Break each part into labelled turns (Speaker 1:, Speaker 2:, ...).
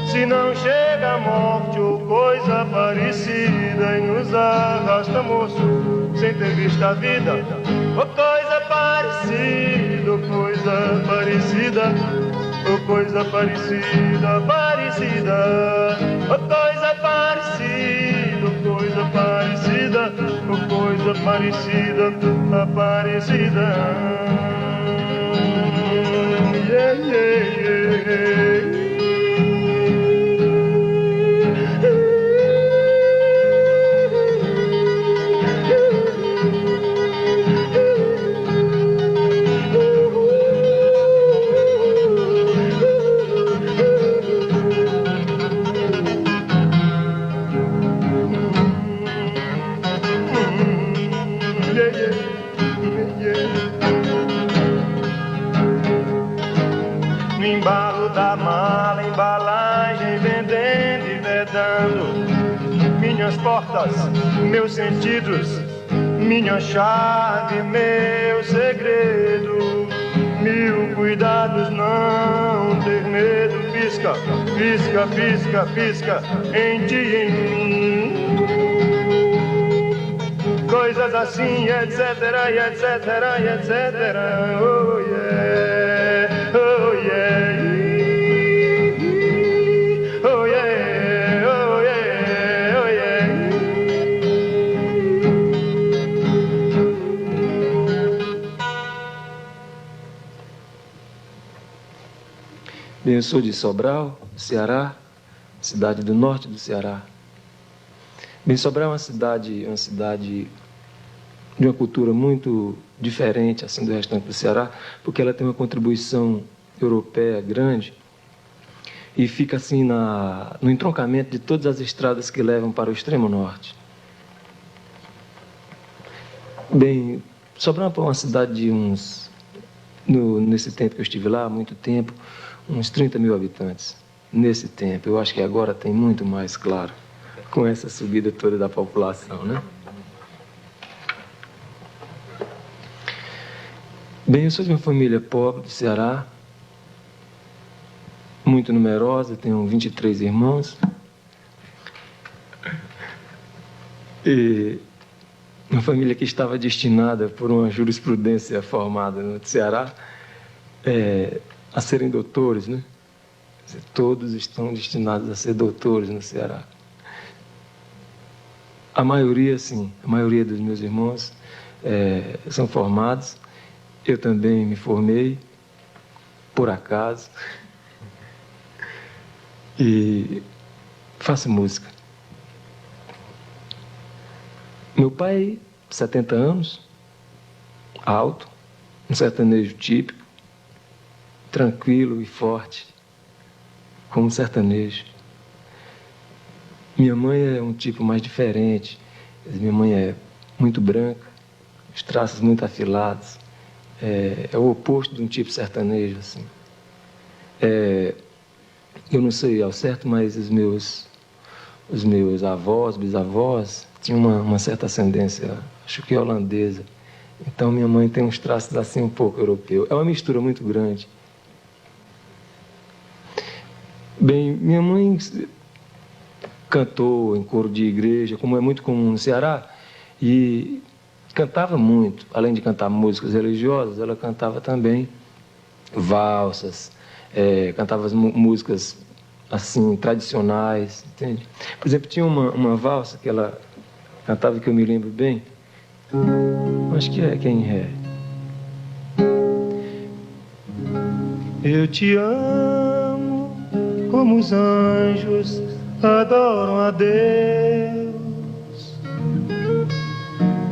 Speaker 1: Se não chega a morte ou coisa parecida e nos arrasta, moço, sem ter visto a vida. Ou coisa parecida, ou coisa parecida, ou coisa parecida, parecida. Ou coisa parecida, ou coisa parecida, ou coisa parecida, parecida. Yeah, yeah, yeah. No embalo da mala, embalagem, vendendo e vedando, minhas portas, meus sentidos, minha chave, meu segredo. Mil cuidados, não ter medo. Pisca, pisca, pisca, pisca, em ti e em mim. Coisas assim, etc, e etc, e etc. Oh yeah, oh yeah, oh yeah, oh yeah, oh yeah.
Speaker 2: Bem, eu sou de Sobral, Ceará, cidade do norte do Ceará. Bem, Sobral é uma cidade de uma cultura muito diferente assim do restante do Ceará, porque ela tem uma contribuição europeia grande e fica assim no entroncamento de todas as estradas que levam para o extremo norte. Bem, Sobral é uma cidade de nesse tempo que eu estive lá, há muito tempo, uns 30 mil habitantes. Nesse tempo, eu acho que agora tem muito mais, claro, com essa subida toda da população, né? Bem, eu sou de uma família pobre do Ceará, muito numerosa, tenho 23 irmãos. E uma família que estava destinada, por uma jurisprudência formada no Ceará, a serem doutores, né? Todos estão destinados a ser doutores no Ceará. A maioria, sim, a maioria dos meus irmãos são formados. Eu também me formei, por acaso, e faço música. Meu pai, 70 anos, alto, um sertanejo típico, tranquilo e forte, como um sertanejo. Minha mãe é um tipo mais diferente. Minha mãe é muito branca, os traços muito afilados. É o oposto de um tipo sertanejo, assim. Eu não sei ao certo, mas os meus avós, bisavós, tinham uma certa ascendência, acho que holandesa. Então minha mãe tem uns traços assim um pouco europeu. É uma mistura muito grande. Bem, minha mãe cantou em coro de igreja, como é muito comum no Ceará, e cantava muito. Além de cantar músicas religiosas, ela cantava também valsas, cantava as músicas assim tradicionais, entende? Por exemplo, tinha uma valsa que ela cantava, que eu me lembro bem, acho que é Quem é. Eu te amo como os anjos adoram a Deus.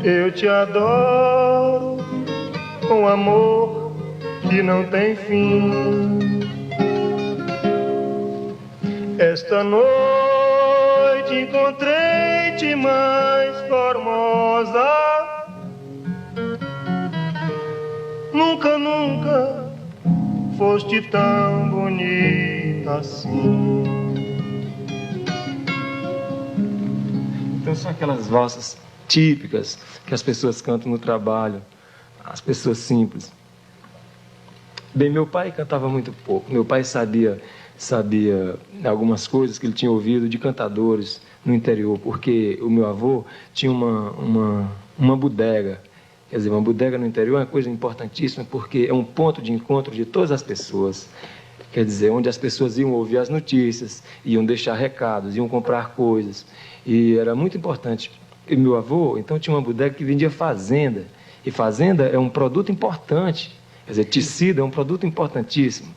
Speaker 2: Eu te adoro com amor que não tem fim. Esta noite encontrei-te mais formosa. Nunca, nunca foste tão bonita assim. Então são aquelas valsas típicas que as pessoas cantam no trabalho, as pessoas simples. Bem, meu pai cantava muito pouco. Meu pai sabia algumas coisas que ele tinha ouvido de cantadores no interior, porque o meu avô tinha uma bodega. Quer dizer, uma bodega no interior é uma coisa importantíssima, porque é um ponto de encontro de todas as pessoas. Quer dizer, onde as pessoas iam ouvir as notícias, iam deixar recados, iam comprar coisas. E era muito importante. E meu avô, então, tinha uma bodega que vendia fazenda. E fazenda é um produto importante. Quer dizer, tecido é um produto importantíssimo.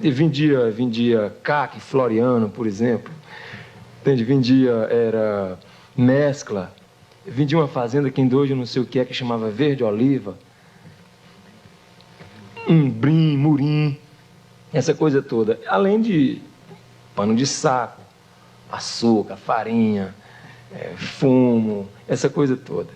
Speaker 2: E vendia caque floriano, por exemplo. Entende? Era mescla. Vendia uma fazenda que ainda hoje eu não sei o que chamava Verde Oliva. Brim, murim, essa coisa toda. Além de pano de saco, açúcar, farinha, fumo, essa coisa toda.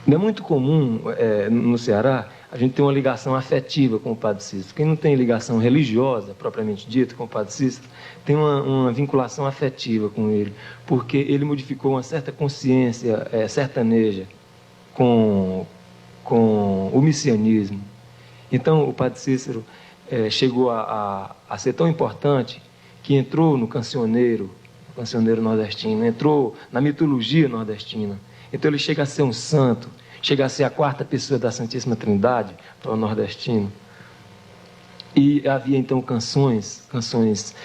Speaker 2: Não é muito comum no Ceará a gente ter uma ligação afetiva com o Padre Cícero. Quem não tem ligação religiosa, propriamente dita, com o Padre Cícero, tem uma vinculação afetiva com ele, porque ele modificou uma certa consciência sertaneja com o missianismo. Então, o Padre Cícero chegou a ser tão importante que entrou no cancioneiro nordestino, entrou na mitologia nordestina. Então, ele chega a ser um santo, chega a ser a quarta pessoa da Santíssima Trindade para o nordestino. E havia, então, canções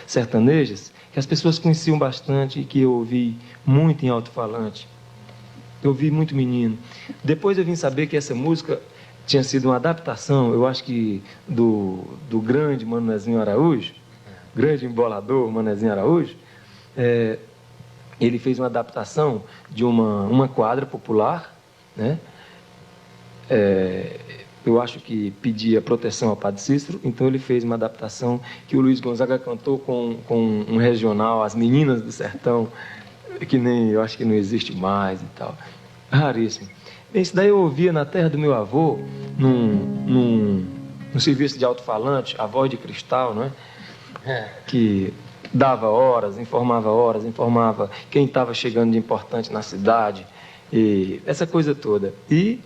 Speaker 2: sertanejas que as pessoas conheciam bastante e que eu ouvi muito em alto-falante. Eu ouvi muito menino. Depois eu vim saber que essa música tinha sido uma adaptação, eu acho que do grande Manezinho Araújo, grande embolador Manezinho Araújo. Ele fez uma adaptação de uma quadra popular, né? Eu acho que pedia proteção ao Padre Cícero, então ele fez uma adaptação que o Luiz Gonzaga cantou com um regional, As Meninas do Sertão, que eu acho que não existe mais e tal. Raríssimo. Isso daí eu ouvia na terra do meu avô, num serviço de alto-falante, a Voz de Cristal, não é? Que dava horas, informava quem estava chegando de importante na cidade, e essa coisa toda. E,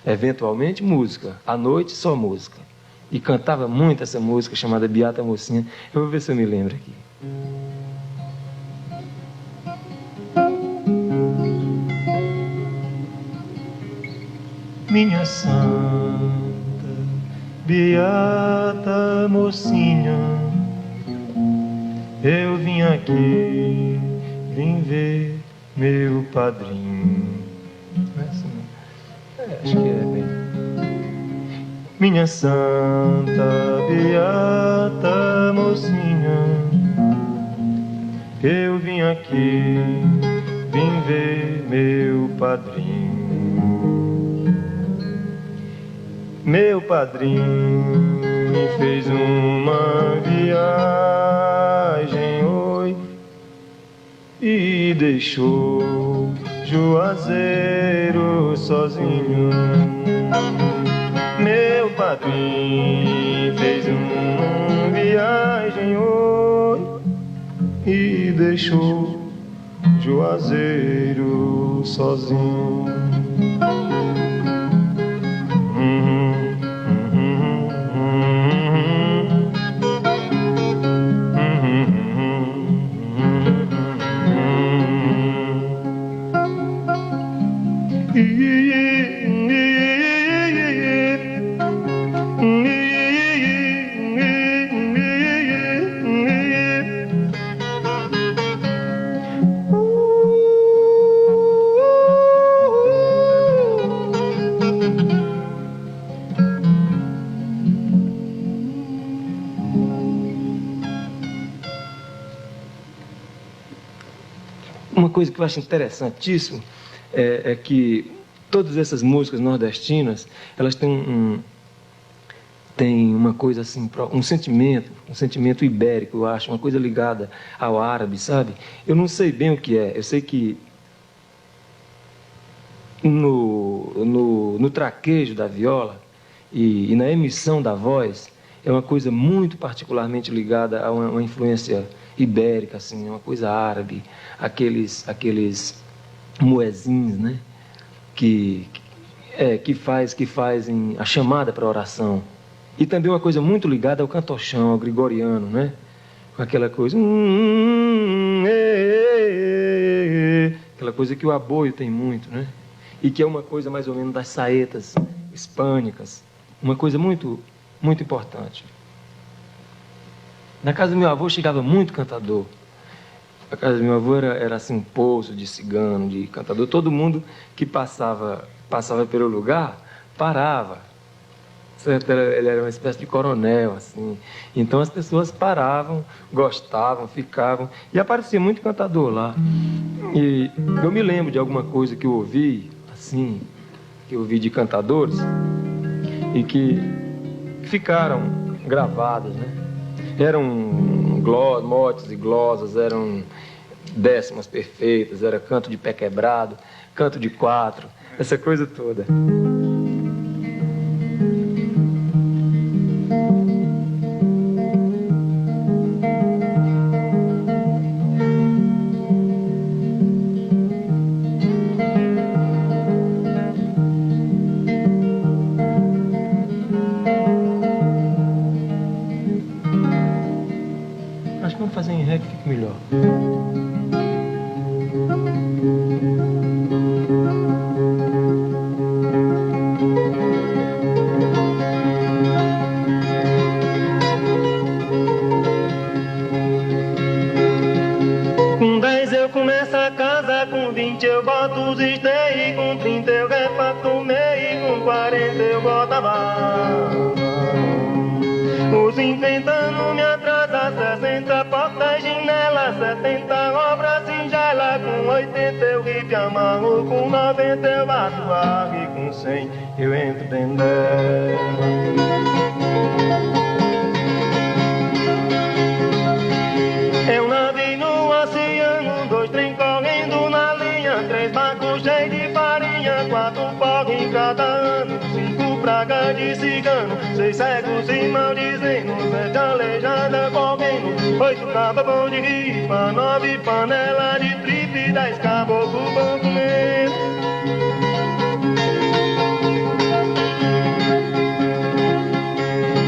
Speaker 2: eventualmente, música. À noite, só música. E cantava muito essa música chamada Beata Mocinha. Eu vou ver se eu me lembro aqui. minha santa, beata mocinha, eu vim aqui, vim ver meu padrinho. Não é assim, não? Acho que é bem. Minha santa, beata mocinha, eu vim aqui, vim ver meu padrinho. Meu padrinho me fez uma viagem, oi, e deixou Juazeiro sozinho. Meu padrinho fez uma viagem, oi, e deixou Juazeiro sozinho. Uma coisa que eu acho interessantíssimo é que todas essas músicas nordestinas, elas têm uma coisa assim, um sentimento ibérico, eu acho, uma coisa ligada ao árabe, sabe? Eu não sei bem o que é, eu sei que no traquejo da viola e na emissão da voz é uma coisa muito particularmente ligada a uma influência ibérica, assim, uma coisa árabe, aqueles muezins, né? Que fazem a chamada para a oração. E também uma coisa muito ligada ao cantochão, ao gregoriano, né? Com aquela coisa... aquela coisa que o aboio tem muito, né? E que é uma coisa mais ou menos das saetas hispânicas. Uma coisa muito, muito importante. Na casa do meu avô chegava muito cantador. A casa do meu avô era assim um poço de cigano, de cantador. Todo mundo que passava pelo lugar parava. Certo? Ele era uma espécie de coronel, assim. Então as pessoas paravam, gostavam, ficavam. E aparecia muito cantador lá. E eu me lembro de alguma coisa que eu ouvi, assim, que eu ouvi de cantadores, e que ficaram gravadas, né? Eram motes e glosas, eram décimas perfeitas, era canto de pé quebrado, canto de quatro, essa coisa toda. Acho que vamos fazer em ré que fica melhor.
Speaker 1: Com 10 eu começo a casa, com 20 eu boto os esteio, com 30 eu reparto meio, com 40 eu boto a barra. Os 50 anos me atrasa, 60 portas, janela, 70 obras singela, com 80 eu ripe amarro, com 90 eu bato barra e com 100 eu entro dentro dela. É um navio no oceano, 2 trem correndo na linha, 3 barcos cheios de farinha, 4 fogos em cada ano, 5 pragas de cigano, 6 cegos e maldizendo, 7 aleijada correndo, 8 cabas bom de ripa, 9 panelas de tripe, 10 caboclos bom comer.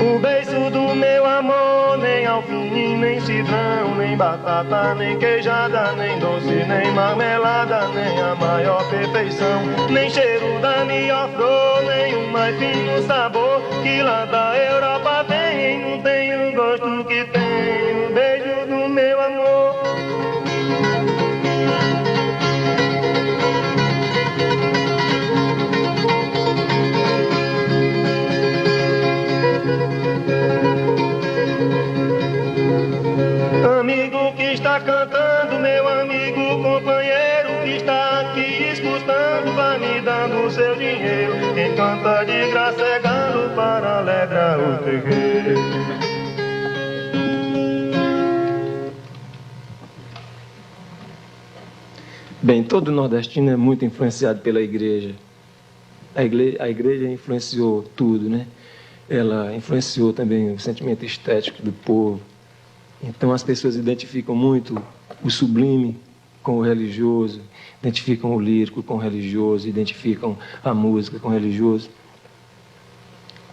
Speaker 1: O beiço do meu amor, nem alfim, nem cidrão, nem batata, nem queijada, nem doce, nem marmelada, nem a maior perfeição, nem cheiro da melhor flor, nem o mais fino sabor que lá da Europa vem. Não tem o gosto que tem o beijo do meu amor. Amigo que está cantando, meu amigo companheiro que está aqui escutando, vai me dando o seu dinheiro. Quem canta de graça é galo para alegrar o terreiro.
Speaker 2: Bem, todo nordestino é muito influenciado pela igreja. A igreja influenciou tudo, né? Ela influenciou também o sentimento estético do povo. Então as pessoas identificam muito o sublime com o religioso, identificam o lírico com o religioso, identificam a música com o religioso.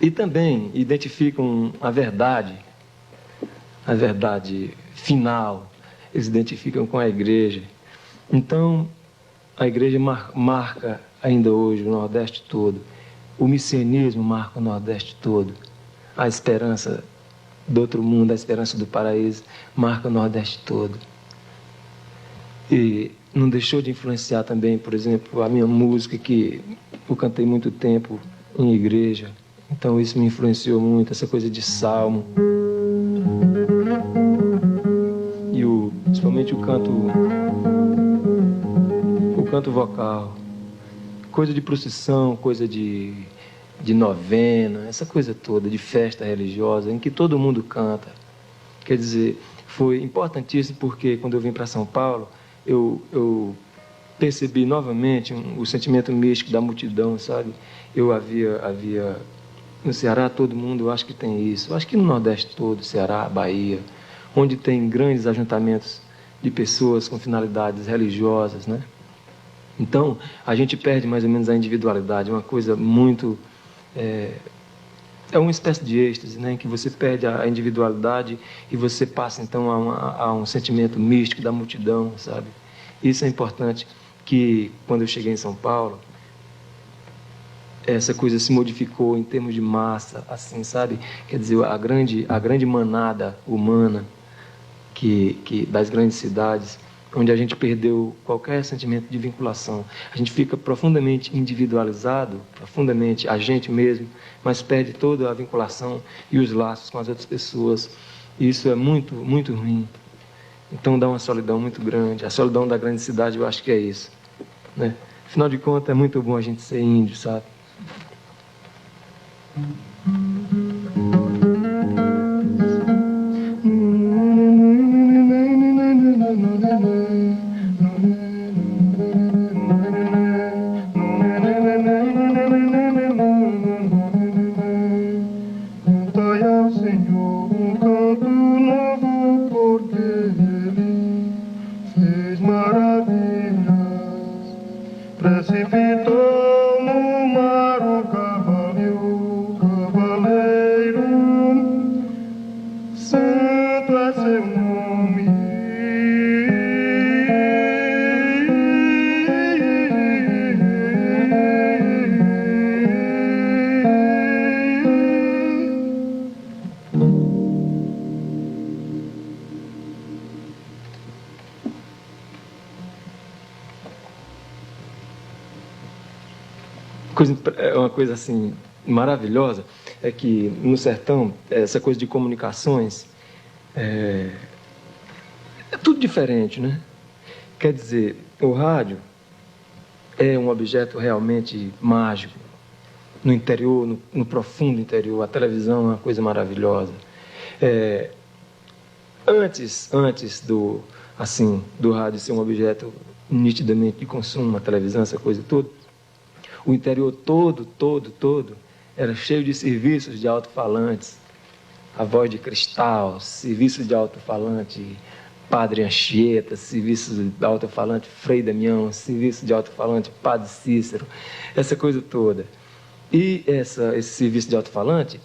Speaker 2: E também identificam a verdade final, eles identificam com a igreja. Então, a igreja marca ainda hoje o Nordeste todo. O messianismo marca o Nordeste todo. A esperança do outro mundo, a esperança do paraíso, marca o Nordeste todo. E não deixou de influenciar também, por exemplo, a minha música, que eu cantei muito tempo em igreja. Então isso me influenciou muito, essa coisa de salmo. E principalmente o canto vocal. Coisa de procissão, coisa de novena, essa coisa toda, de festa religiosa, em que todo mundo canta. Quer dizer, foi importantíssimo porque quando eu vim para São Paulo, eu percebi novamente o sentimento místico da multidão, sabe? Eu havia no Ceará, todo mundo, eu acho que tem isso. Eu acho que no Nordeste todo, Ceará, Bahia, onde tem grandes ajuntamentos de pessoas com finalidades religiosas, né? Então, a gente perde mais ou menos a individualidade, uma coisa muito... É uma espécie de êxtase, né, em que você perde a individualidade e você passa, então, a um sentimento místico da multidão, sabe? Isso é importante, que quando eu cheguei em São Paulo, essa coisa se modificou em termos de massa, assim, sabe? Quer dizer, a grande manada humana das grandes cidades, onde a gente perdeu qualquer sentimento de vinculação. A gente fica profundamente individualizado, profundamente a gente mesmo, mas perde toda a vinculação e os laços com as outras pessoas. E isso é muito, muito ruim. Então dá uma solidão muito grande. A solidão da grande cidade, eu acho que é isso, né? Afinal de contas, é muito bom a gente ser índio, sabe?
Speaker 1: Cantai ao Senhor um canto novo, porque Ele fez maravilhas. Precipitou no mar o cavaleiro, santo é seu nome.
Speaker 2: Uma coisa assim maravilhosa é que no sertão essa coisa de comunicações é tudo diferente, né? Quer dizer, o rádio é um objeto realmente mágico no interior, no profundo interior. A televisão é uma coisa maravilhosa. Antes do rádio ser um objeto nitidamente de consumo, a televisão, essa coisa toda, o interior todo era cheio de serviços de alto-falantes, a Voz de Cristal, serviços de alto-falante Padre Anchieta, serviços de alto-falante Frei Damião, serviço de alto-falante Padre Cícero, essa coisa toda. E esse serviço de alto-falante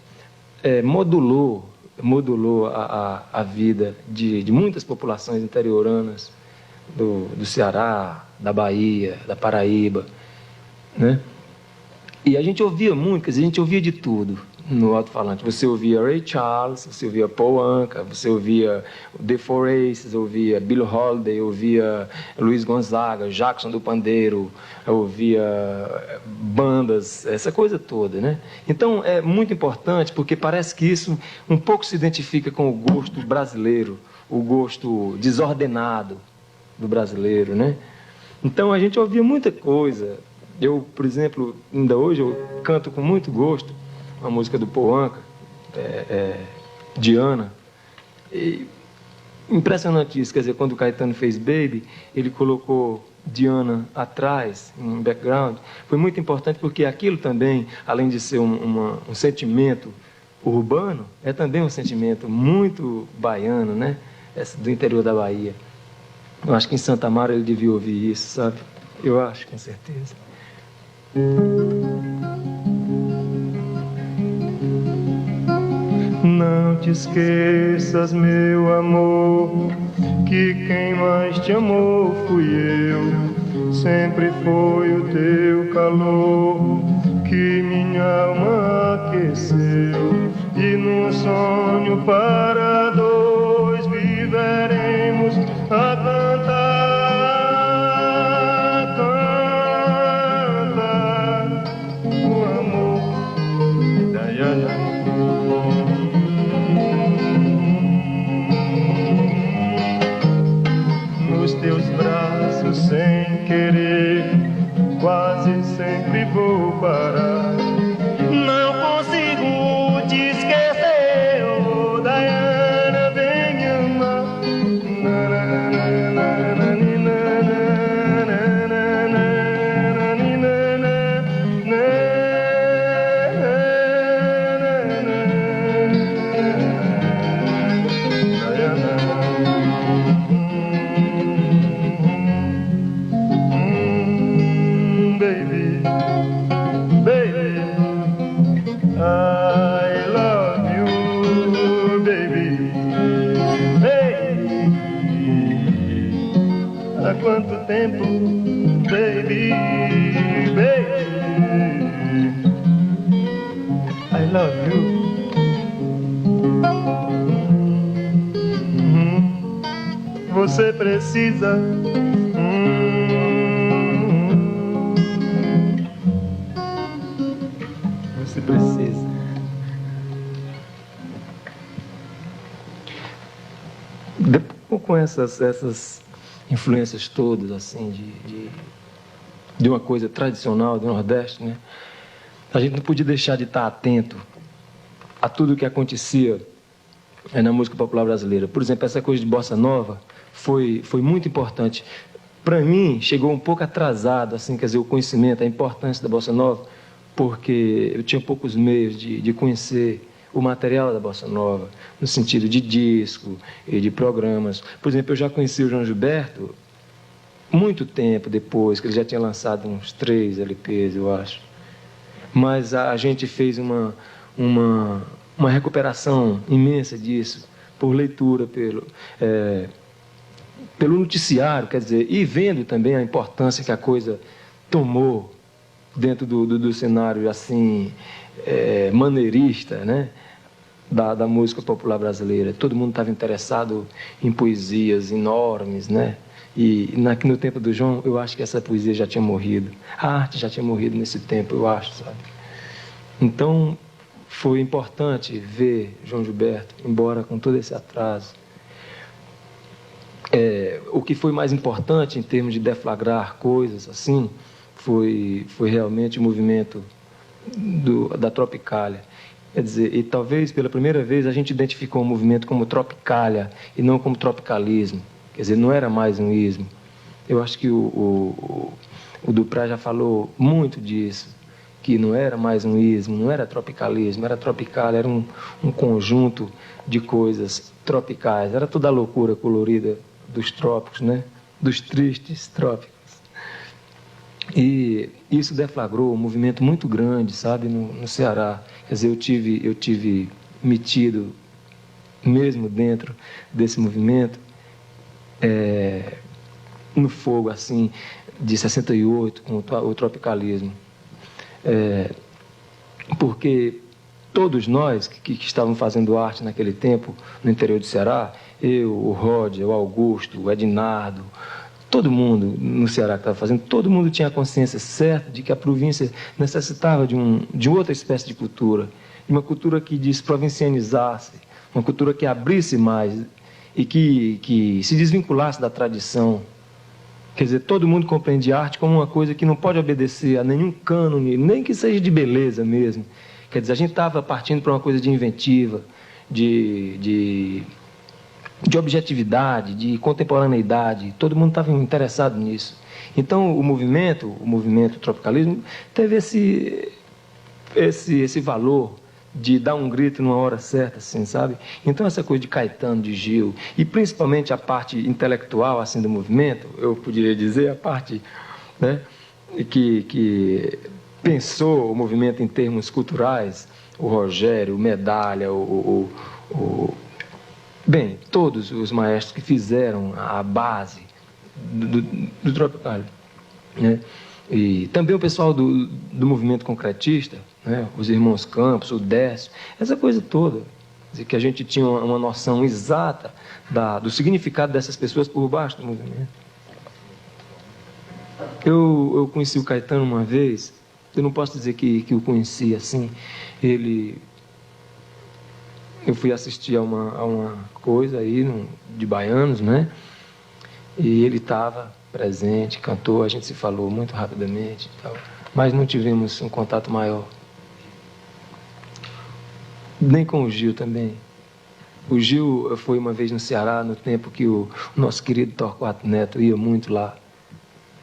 Speaker 2: modulou modulou a vida de muitas populações interioranas do Ceará, da Bahia, da Paraíba, né? E a gente ouvia muito, quer dizer, a gente ouvia de tudo no alto-falante. Você ouvia Ray Charles, você ouvia Paul Anka, você ouvia The Four Aces, ouvia Billie Holiday, ouvia Luiz Gonzaga, Jackson do Pandeiro, ouvia bandas, essa coisa toda, né? Então é muito importante, porque parece que isso um pouco se identifica com o gosto brasileiro, o gosto desordenado do brasileiro, né? Então a gente ouvia muita coisa. Eu, por exemplo, ainda hoje eu canto com muito gosto uma música do Paul Anka, Diana. E impressionante isso, quer dizer, quando o Caetano fez Baby, ele colocou Diana atrás, em background. Foi muito importante porque aquilo também, além de ser um sentimento urbano, é também um sentimento muito baiano, né? Do interior da Bahia. Eu acho que em Santa Amaro ele devia ouvir isso, sabe? Eu acho, com certeza.
Speaker 1: Não te esqueças, meu amor, que quem mais te amou fui eu. Sempre foi o teu calor que minha alma aqueceu. E num sonho para dois viveremos a cantar. Sem querer, quase sempre vou parar. Não consigo te esquecer, oh Diana, vem me amar. Quanto tempo, baby, baby, I love you. Você precisa.
Speaker 2: Você precisa. Com essas influências todas, assim, de uma coisa tradicional do Nordeste, né? A gente não podia deixar de estar atento a tudo o que acontecia na música popular brasileira. Por exemplo, essa coisa de bossa nova foi muito importante. Para mim, chegou um pouco atrasado, assim, quer dizer, o conhecimento, a importância da bossa nova, porque eu tinha poucos meios de conhecer o material da bossa nova, no sentido de disco e de programas. Por exemplo, eu já conheci o João Gilberto muito tempo depois, que ele já tinha lançado uns 3 LPs, eu acho. Mas a gente fez uma recuperação imensa disso, por leitura, pelo noticiário, quer dizer, e vendo também a importância que a coisa tomou dentro do cenário, assim, maneirista, né? Da música popular brasileira. Todo mundo estava interessado em poesias enormes, né? E no tempo do João, eu acho que essa poesia já tinha morrido. A arte já tinha morrido nesse tempo, eu acho, sabe? Então, foi importante ver João Gilberto, embora com todo esse atraso. O que foi mais importante em termos de deflagrar coisas, assim, foi realmente o movimento da Tropicália. Quer dizer, e talvez pela primeira vez a gente identificou o movimento como Tropicália e não como tropicalismo. Quer dizer, não era mais um ismo. Eu acho que o Duprá já falou muito disso, que não era mais um ismo, não era tropicalismo, era Tropicália, era um conjunto de coisas tropicais. Era toda a loucura colorida dos trópicos, né? Dos tristes trópicos. E isso deflagrou um movimento muito grande, sabe, no Ceará. Quer dizer, eu tive metido mesmo dentro desse movimento, no fogo assim de 68 com o tropicalismo, porque todos nós que estavam fazendo arte naquele tempo no interior do Ceará, eu, o Roger, o Augusto, o Ednardo, todo mundo no Ceará que estava fazendo, todo mundo tinha a consciência certa de que a província necessitava de outra espécie de cultura, de uma cultura que desprovincianizasse, uma cultura que abrisse mais e que se desvinculasse da tradição. Quer dizer, todo mundo compreende arte como uma coisa que não pode obedecer a nenhum cânone, nem que seja de beleza mesmo. Quer dizer, a gente estava partindo para uma coisa de inventiva, de objetividade, de contemporaneidade. Todo mundo estava interessado nisso. Então, o movimento tropicalismo, teve esse valor de dar um grito numa hora certa, assim, sabe? Então, essa coisa de Caetano, de Gil, e principalmente a parte intelectual, assim, do movimento, eu poderia dizer, a parte, né, que pensou o movimento em termos culturais, o Rogério, o Medalha, bem, todos os maestros que fizeram a base do tropical, né? E também o pessoal do movimento concretista, né? Os irmãos Campos, o Décio, essa coisa toda. Quer dizer, que a gente tinha uma noção exata do significado dessas pessoas por baixo do movimento. Eu conheci o Caetano uma vez, eu não posso dizer que o conheci assim, eu fui assistir a uma coisa aí de baianos, né? E ele estava presente, cantou, a gente se falou muito rapidamente e tal, mas não tivemos um contato maior. Nem com o Gil também. O Gil foi uma vez no Ceará, no tempo que o nosso querido Torquato Neto ia muito lá.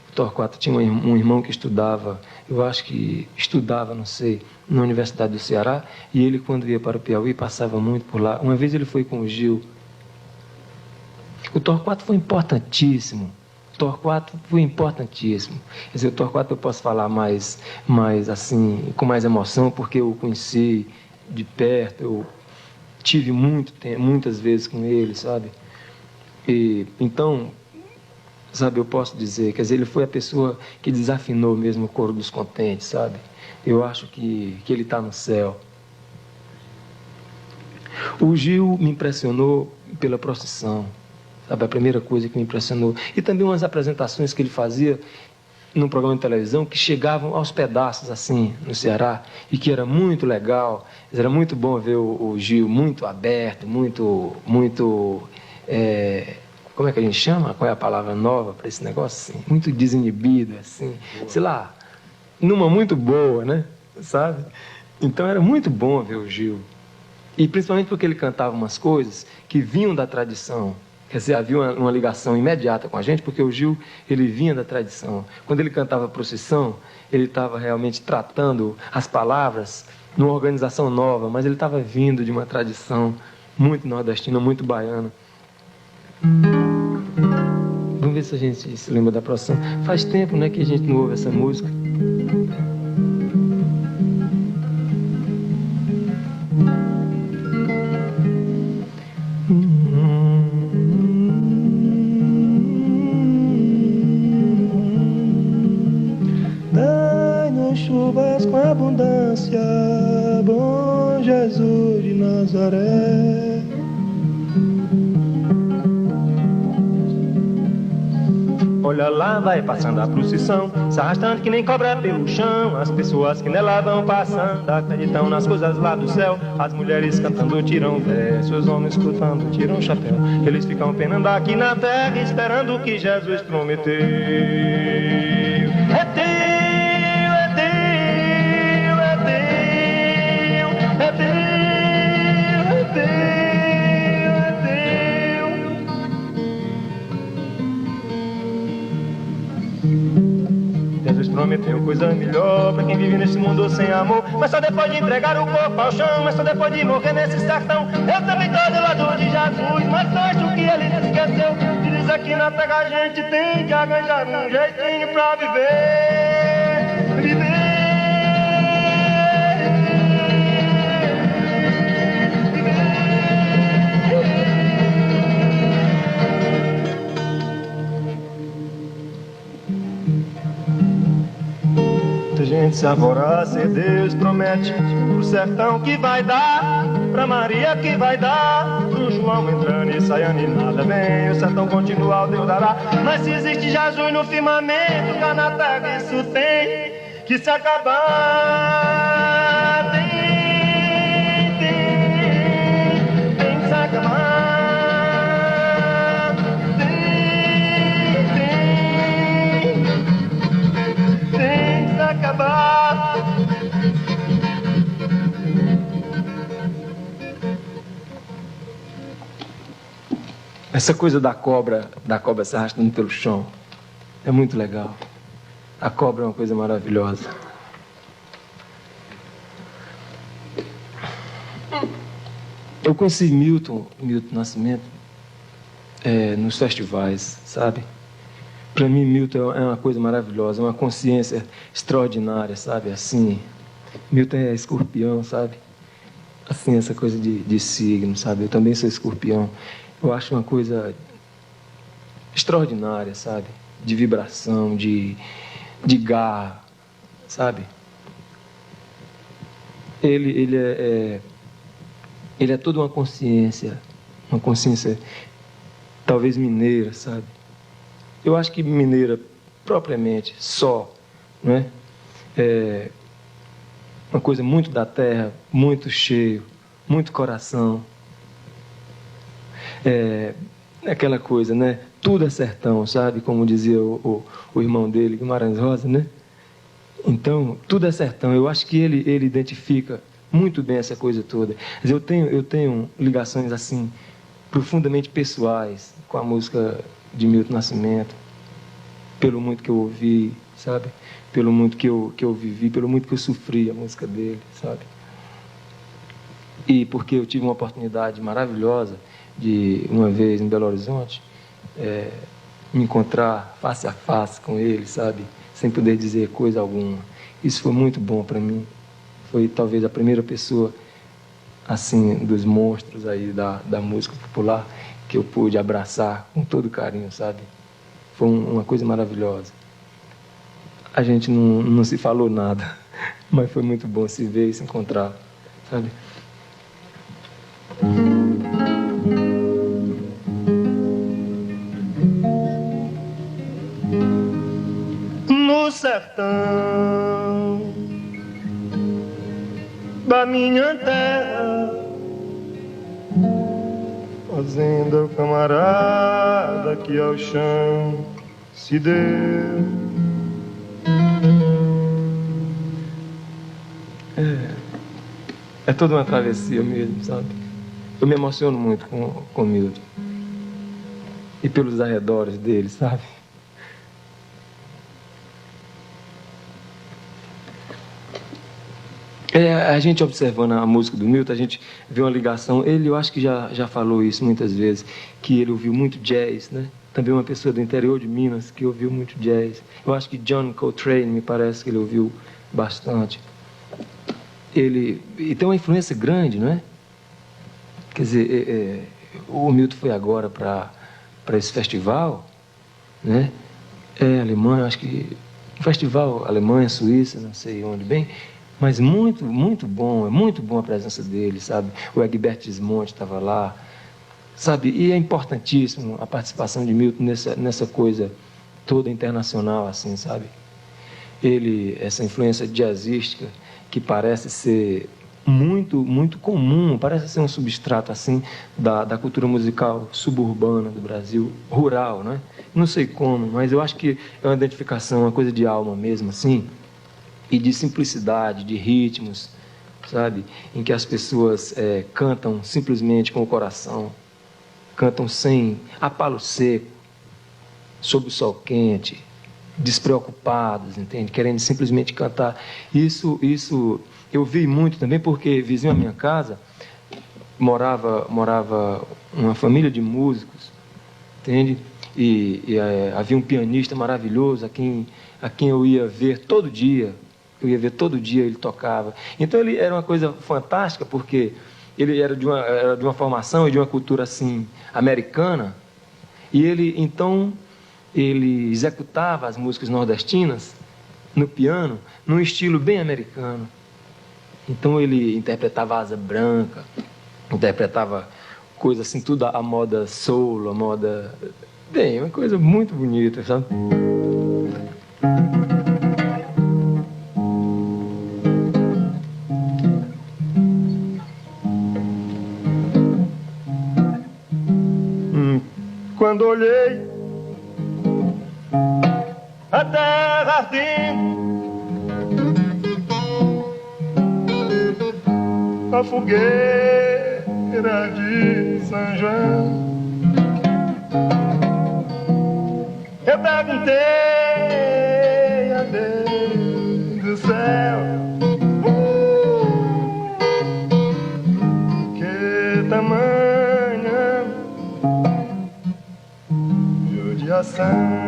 Speaker 2: O Torquato tinha um irmão que estudava, eu acho que estudava, não sei, na Universidade do Ceará, e ele, quando ia para o Piauí, passava muito por lá. Uma vez ele foi com o Gil. O Torquato foi importantíssimo. Quer dizer, o Torquato eu posso falar mais assim, com mais emoção, porque eu o conheci de perto, eu tive muitas vezes com ele, sabe? E então, sabe, eu posso dizer, quer dizer, ele foi a pessoa que desafinou mesmo o coro dos contentes, sabe? Eu acho que ele está no céu. O Gil me impressionou pela procissão, sabe? A primeira coisa que me impressionou. E também umas apresentações que ele fazia num programa de televisão que chegavam aos pedaços, assim, no Ceará, e que era muito legal. Era muito bom ver o Gil muito aberto, muito como é que a gente chama? Qual é a palavra nova para esse negócio? Assim? Muito desinibido, assim, sei lá, numa muito boa, né? Sabe? Então era muito bom ver o Gil. E principalmente porque ele cantava umas coisas que vinham da tradição. Quer dizer, havia uma ligação imediata com a gente, porque o Gil, ele vinha da tradição. Quando ele cantava procissão, ele estava realmente tratando as palavras numa organização nova, mas ele estava vindo de uma tradição muito nordestina, muito baiana. Vamos ver se a gente se lembra da procissão. Faz tempo, né, que a gente não ouve essa música.
Speaker 1: Dai-nos chuvas com abundância, bom Jesus de Nazaré. Olha lá, vai passando a procissão, se arrastando que nem cobra pelo chão. As pessoas que nela vão passando acreditam nas coisas lá do céu. As mulheres cantando tiram versos, os homens escutando tiram chapéu. Eles ficam penando aqui na terra, esperando o que Jesus prometeu. É teu, é teu, é teu, é teu, é teu, é teu. Jesus prometeu coisa melhor pra quem vive nesse mundo sem amor. Mas só depois de entregar o corpo ao chão, mas só depois de morrer nesse sertão. Eu também tô do lado de Jesus, mas acho que ele se esqueceu. Diz aqui na terra a gente tem que arranjar um jeitinho pra viver. Viver. gente se alvoraça e Deus promete pro sertão que vai dar, pra Maria que vai dar, pro João entrando e saindo e nada vem, o sertão continua, o Deus dará. Mas se existe Jesus no firmamento, cá na terra isso tem que se acabar. Tem que se acabar. Tem que se acabar.
Speaker 2: Essa coisa da cobra se arrastando pelo chão, é muito legal. A cobra é uma coisa maravilhosa. Eu conheci Milton Nascimento nos festivais, sabe? Para mim, Milton é uma coisa maravilhosa, é uma consciência extraordinária, sabe? Assim, Milton é escorpião, sabe? Assim, essa coisa de signo, sabe? Eu também sou escorpião. Eu acho uma coisa extraordinária, sabe? De vibração, de garra, sabe? Ele é toda uma consciência talvez mineira, sabe? Eu acho que mineira propriamente só, não é? É uma coisa muito da terra, muito cheio, muito coração. É aquela coisa, né? Tudo é sertão, sabe? Como dizia o irmão dele, Guimarães Rosa, né? Então, tudo é sertão. Eu acho que ele identifica muito bem essa coisa toda. Mas eu tenho ligações, assim, profundamente pessoais com a música de Milton Nascimento, pelo muito que eu ouvi, sabe? Pelo muito que eu vivi, pelo muito que eu sofri a música dele, sabe? E porque eu tive uma oportunidade maravilhosa de, uma vez em Belo Horizonte, me encontrar face a face com ele, sabe? Sem poder dizer coisa alguma. Isso foi muito bom para mim. Foi talvez a primeira pessoa, assim, dos monstros aí da música popular que eu pude abraçar com todo carinho, sabe? Foi uma coisa maravilhosa. A gente não se falou nada, mas foi muito bom se ver e se encontrar, sabe?
Speaker 1: No sertão da minha terra, fazenda o camarada que ao chão se deu.
Speaker 2: É toda uma travessia mesmo, sabe? Eu me emociono muito com o Milton. E pelos arredores dele, sabe? A gente observando a música do Milton, a gente vê uma ligação. Ele, eu acho que já falou isso muitas vezes, que ele ouviu muito jazz, né? Também uma pessoa do interior de Minas que ouviu muito jazz. Eu acho que John Coltrane, me parece que ele ouviu bastante. E tem uma influência grande, não é? Quer dizer, o Milton foi agora para esse festival, né? Alemanha, acho que um festival Alemanha, Suíça, não sei onde bem, mas muito, muito bom, é muito bom a presença dele, sabe? O Egberto Gismonti estava lá, sabe? E é importantíssimo a participação de Milton nessa coisa toda internacional, assim, sabe? Essa influência jazzística que parece ser muito, muito comum, parece ser um substrato, assim, da cultura musical suburbana do Brasil, rural, né? Não sei como, mas eu acho que é uma identificação, uma coisa de alma mesmo, assim, e de simplicidade, de ritmos, sabe? Em que as pessoas cantam simplesmente com o coração, cantam sem apalo seco, sob o sol quente, despreocupados, entende? Querendo simplesmente cantar. Isso eu vi muito também, porque vizinho à minha casa morava uma família de músicos, entende? E havia um pianista maravilhoso a quem eu ia ver todo dia. Ele tocava. Então ele era uma coisa fantástica, porque ele era de uma formação e de uma cultura assim americana, e ele executava as músicas nordestinas no piano, num estilo bem americano. Então ele interpretava Asa Branca, interpretava coisa assim, tudo a moda soul, a moda... Bem, uma coisa muito bonita, sabe?
Speaker 1: Quando olhei a terra ardendo, a fogueira de São João, eu perguntei a Deus do céu, que tamanha judiação.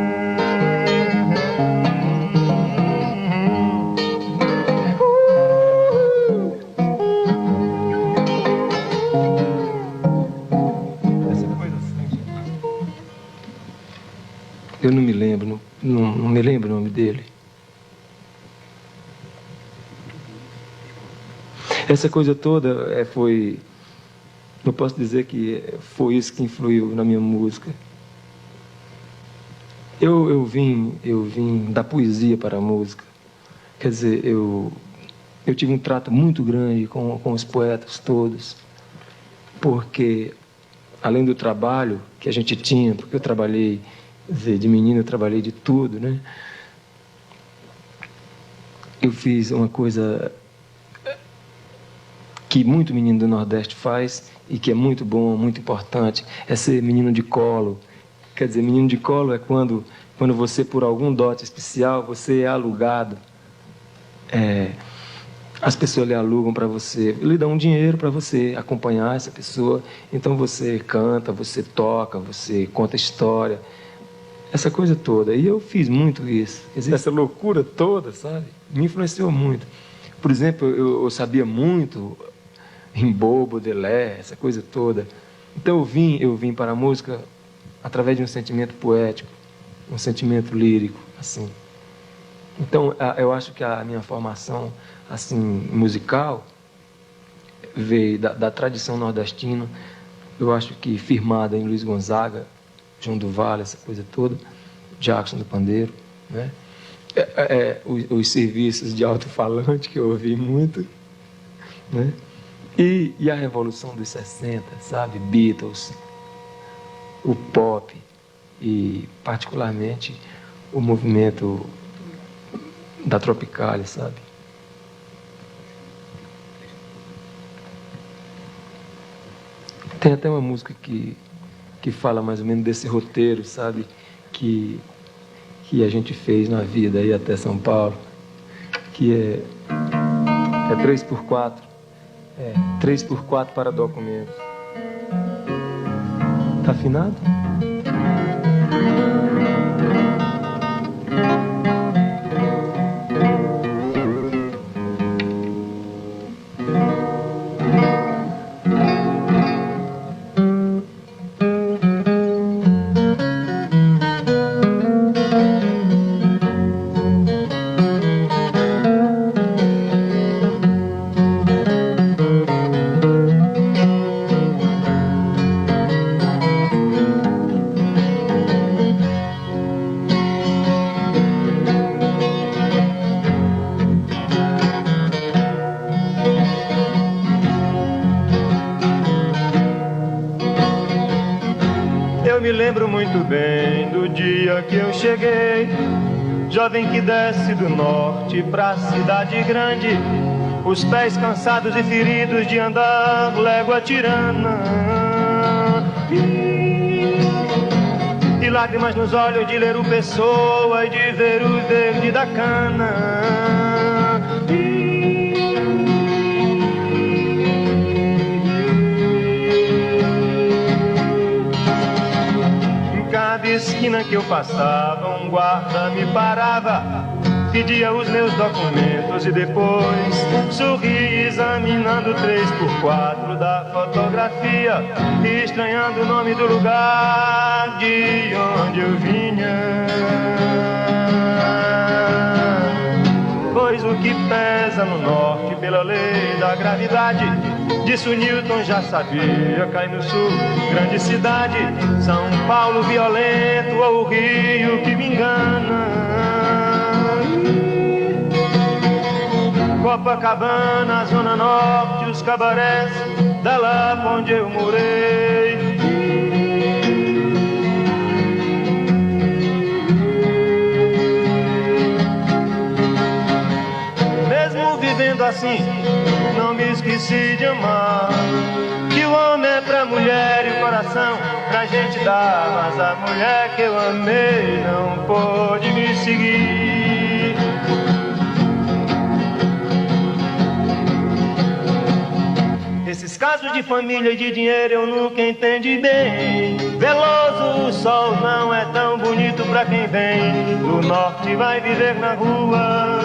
Speaker 2: Eu não me lembro, não me lembro o nome dele. Essa coisa toda foi... Eu posso dizer que foi isso que influiu na minha música. Eu vim da poesia para a música. Quer dizer, eu tive um trato muito grande com os poetas todos, porque, além do trabalho que a gente tinha, porque eu trabalhei, quer dizer, de menino eu trabalhei de tudo, né? Eu fiz uma coisa que muito menino do Nordeste faz e que é muito bom, muito importante, é ser menino de colo. Quer dizer, menino de colo é quando você, por algum dote especial, você é alugado. As pessoas lhe alugam para você, lhe dão um dinheiro para você acompanhar essa pessoa. Então você canta, você toca, você conta história, essa coisa toda. E eu fiz muito isso. Quer dizer, essa loucura toda, sabe? Me influenciou muito. Por exemplo, eu sabia muito Rimbaud, Baudelaire, essa coisa toda. Então eu vim para a música através de um sentimento poético, um sentimento lírico, assim. Então, eu acho que a minha formação, assim, musical veio da tradição nordestina, eu acho que firmada em Luiz Gonzaga, João do Vale, essa coisa toda, Jackson do Pandeiro, né? Os serviços de alto-falante que eu ouvi muito, né? E a Revolução dos 60, sabe? Beatles, o pop e, particularmente, o movimento da Tropicália, sabe? Tem até uma música que fala mais ou menos desse roteiro, sabe? Que a gente fez na vida aí até São Paulo, que é 3x4, 3x4 para documentos. Tá afinado? Que eu cheguei, jovem que desce do norte pra cidade grande, os pés cansados e feridos de andar légua tirana, e lágrimas nos olhos de ler o Pessoa e de ver o verde da cana. Esquina que eu passava, um guarda me parava, pedia os meus documentos e depois sorria examinando 3x4 da fotografia e estranhando o nome do lugar de onde eu vinha.
Speaker 1: tudo que pesa no norte pela lei da gravidade. Disso Newton já sabia, cai no sul, grande cidade. São Paulo violento ou o Rio que me engana. Copacabana, zona norte, os cabarés, da lá onde eu morei. Vivendo assim, não me esqueci de amar. Que o homem é pra mulher e o coração pra gente dar. Mas a mulher que eu amei não pôde me seguir. Esses casos de família e de dinheiro eu nunca entendi bem. Veloso o sol não é tão bonito pra quem vem do norte vai viver na rua.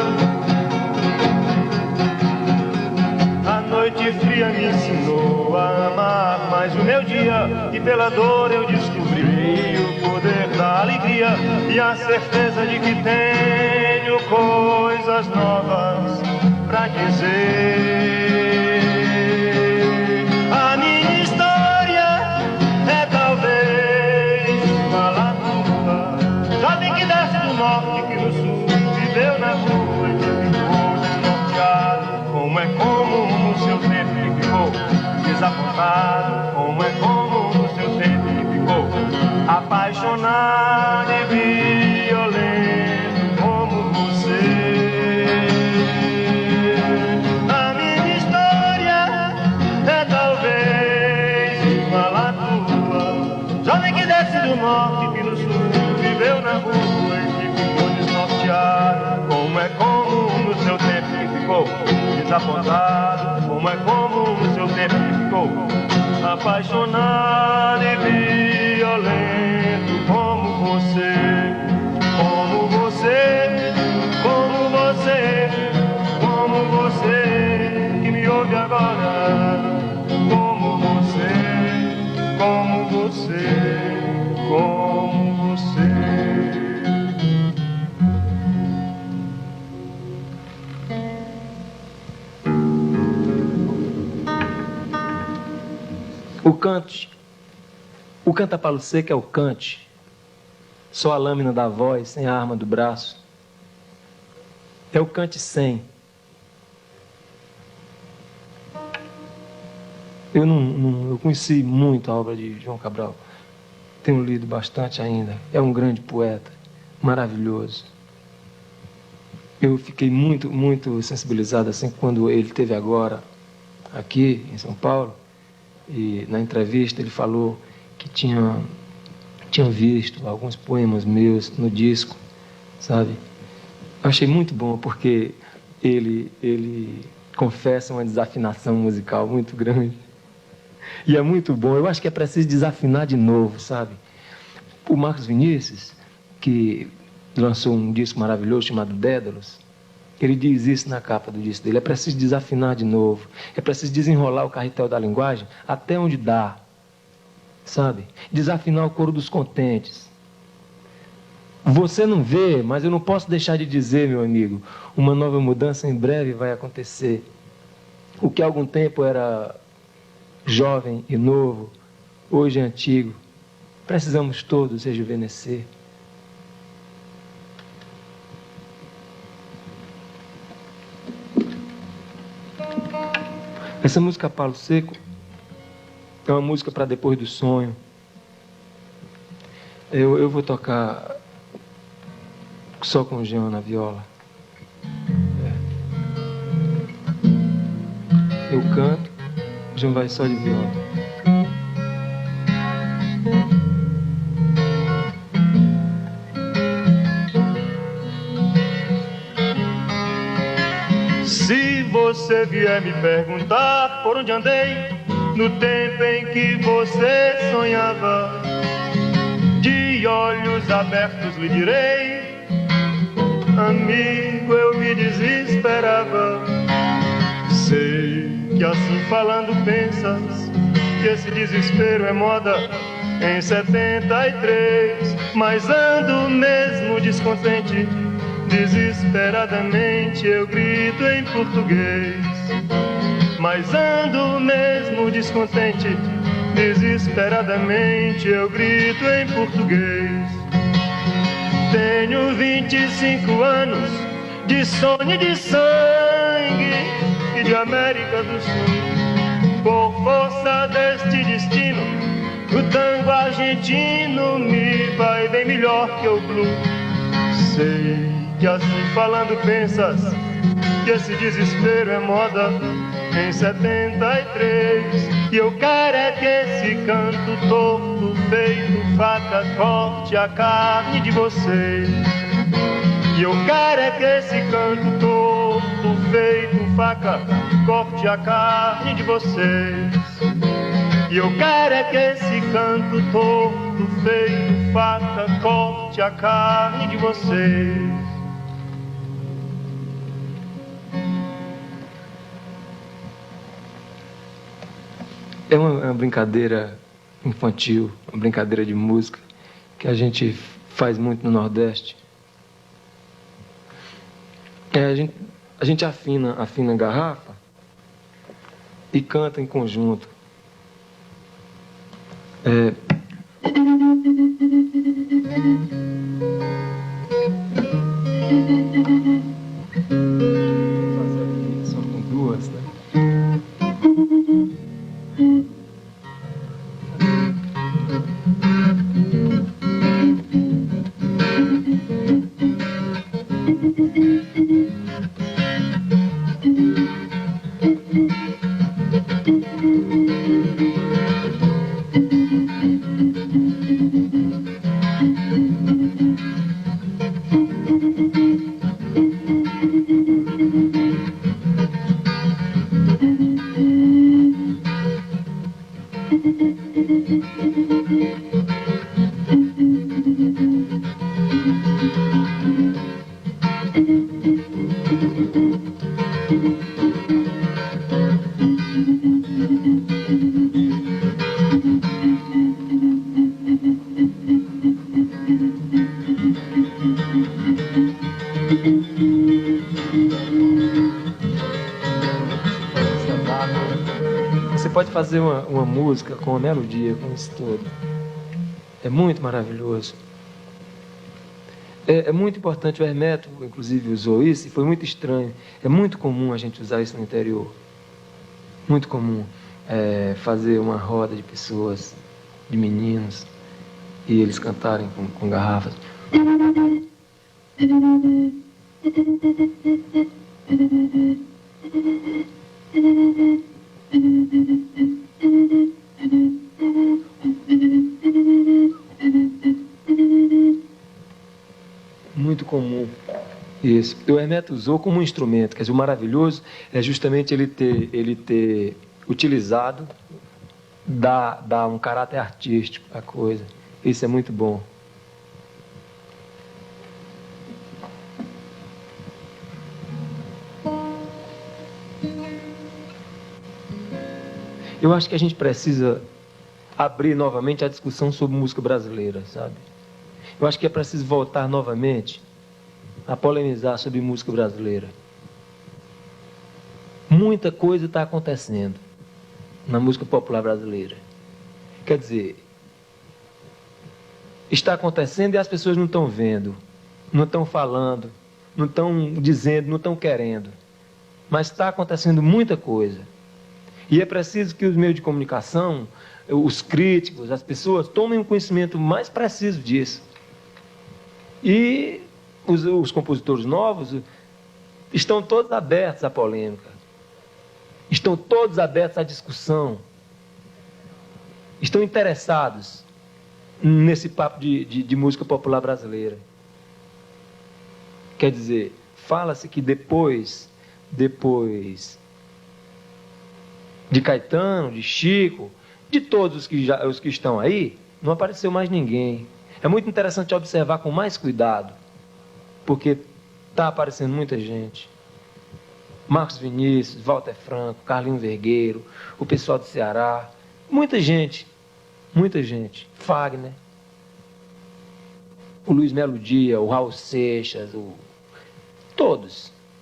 Speaker 1: A noite fria me ensinou a amar mais o meu dia. E pela dor eu descobri o poder da alegria e a certeza de que tenho coisas novas pra dizer. A minha história é talvez uma lagoa, jovem que desce do norte que no sul viveu na rua e que ficou desnorteado. Como é comum no seu tempo que ficou desapontado, como é comum no seu tempo que ficou apaixonado e violento como você. A minha história é talvez igual à tua, jovem que desce do norte que no sul viveu na rua e que ficou desnorteado, como é comum no seu tempo que ficou desapontado, como é comum no seu tempo que ficou apaixonado e violento como você, como você, como você, como você que me ouve agora, como você, como você, como você. O canta-palo seco é o cante, só a lâmina da voz, sem a arma do braço. É o cante sem. Eu conheci muito a obra de João Cabral. Tenho lido bastante ainda. É um grande poeta, maravilhoso. Eu fiquei muito, muito sensibilizado assim quando ele esteve agora aqui em São Paulo. E na entrevista ele falou que tinha visto alguns poemas meus no disco, sabe? Eu achei muito bom porque ele confessa uma desafinação musical muito grande. E é muito bom. Eu acho que é preciso desafinar de novo, sabe? O Marcos Vinícius, que lançou um disco maravilhoso chamado Dédalos, ele diz isso na capa do disco dele. É preciso desafinar de novo. É preciso desenrolar o carretel da linguagem até onde dá. Sabe? Desafinar o coro dos contentes. Você não vê, mas eu não posso deixar de dizer, meu amigo, uma nova mudança em breve vai acontecer. O que há algum tempo era jovem e novo, hoje é antigo. Precisamos todos rejuvenescer. Essa música Palo Seco é uma música para depois do sonho. Eu vou tocar só com o Jean na viola. Eu canto, o Jean vai só de viola. Se você vier me perguntar por onde andei no tempo em que você sonhava, de olhos abertos lhe direi, amigo, eu me desesperava. Sei que assim falando pensas que esse desespero é moda em 73, mas ando mesmo descontente Desesperadamente eu grito em português, mas ando mesmo descontente. Desesperadamente eu grito em português. Tenho 25 anos de sonho e de sangue e de América do Sul. Por força deste destino, o tango argentino me vai bem melhor que o blues. Sei que assim falando pensas que esse desespero é moda em 73. E eu quero é que esse canto torto feito faca corte a carne de vocês. E eu quero é que esse canto torto feito faca corte a carne de vocês. E eu quero é que esse canto torto feito faca corte a carne de vocês.
Speaker 2: É uma brincadeira infantil, uma brincadeira de música que a gente faz muito no Nordeste. A gente afina a garrafa e canta em conjunto. Só com duas, né? Você pode fazer uma música com uma melodia, com isso tudo. É muito maravilhoso. É muito importante, o Hermeto, inclusive, usou isso, e foi muito estranho. É muito comum a gente usar isso no interior. Muito comum. Fazer uma roda de pessoas, de meninos, e eles cantarem com garrafas. Muito comum isso. O Hermeto usou como um instrumento. Quer dizer, o maravilhoso é justamente ele ter utilizado, dar um caráter artístico à coisa. Isso é muito bom. Eu acho que a gente precisa abrir novamente a discussão sobre música brasileira, sabe? Eu acho que é preciso voltar novamente a polemizar sobre música brasileira. Muita coisa está acontecendo na música popular brasileira. Quer dizer, está acontecendo e as pessoas não estão vendo, não estão falando, não estão dizendo, não estão querendo. Mas está acontecendo muita coisa. E é preciso que os meios de comunicação, os críticos, as pessoas, tomem um conhecimento mais preciso disso. E os compositores novos estão todos abertos à polêmica. Estão todos abertos à discussão. Estão interessados nesse papo de música popular brasileira. Quer dizer, fala-se que depois de Caetano, de Chico, de todos os que estão aí, não apareceu mais ninguém. É muito interessante observar com mais cuidado, porque está aparecendo muita gente. Marcos Vinícius, Walter Franco, Carlinhos Vergueiro, o pessoal do Ceará, muita gente. Fagner, o Luiz Melo Dia, o Raul Seixas,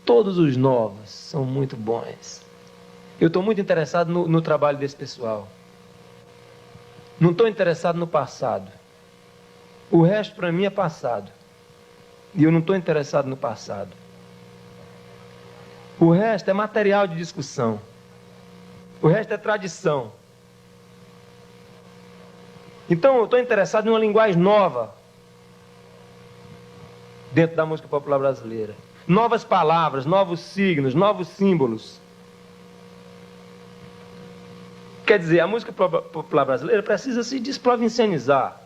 Speaker 2: Todos os novos são muito bons. Eu estou muito interessado no trabalho desse pessoal. Não estou interessado no passado. O resto para mim é passado. E eu não estou interessado no passado. O resto é material de discussão. O resto é tradição. Então eu estou interessado em uma linguagem nova dentro da música popular brasileira. Novas palavras, novos signos, novos símbolos. Quer dizer, a música popular brasileira precisa se desprovincianizar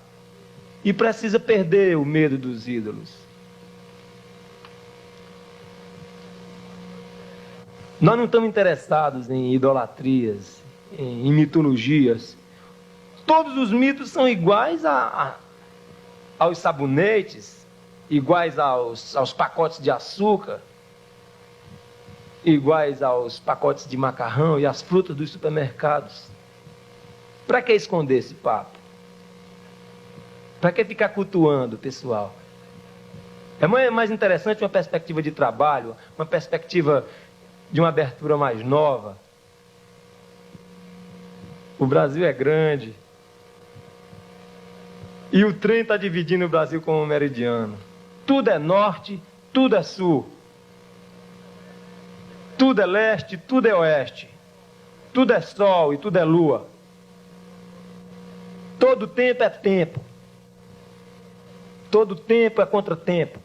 Speaker 2: e precisa perder o medo dos ídolos. Nós não estamos interessados em idolatrias, em mitologias. Todos os mitos são iguais aos sabonetes, iguais aos pacotes de açúcar, iguais aos pacotes de macarrão e às frutas dos supermercados. Para que esconder esse papo? Para que ficar cultuando o pessoal? É mais interessante uma perspectiva de trabalho, uma perspectiva de uma abertura mais nova. O Brasil é grande. E o trem está dividindo o Brasil como um meridiano. Tudo é norte, tudo é sul. Tudo é leste, tudo é oeste. Tudo é sol e tudo é lua. Todo tempo é tempo. Todo tempo é contratempo.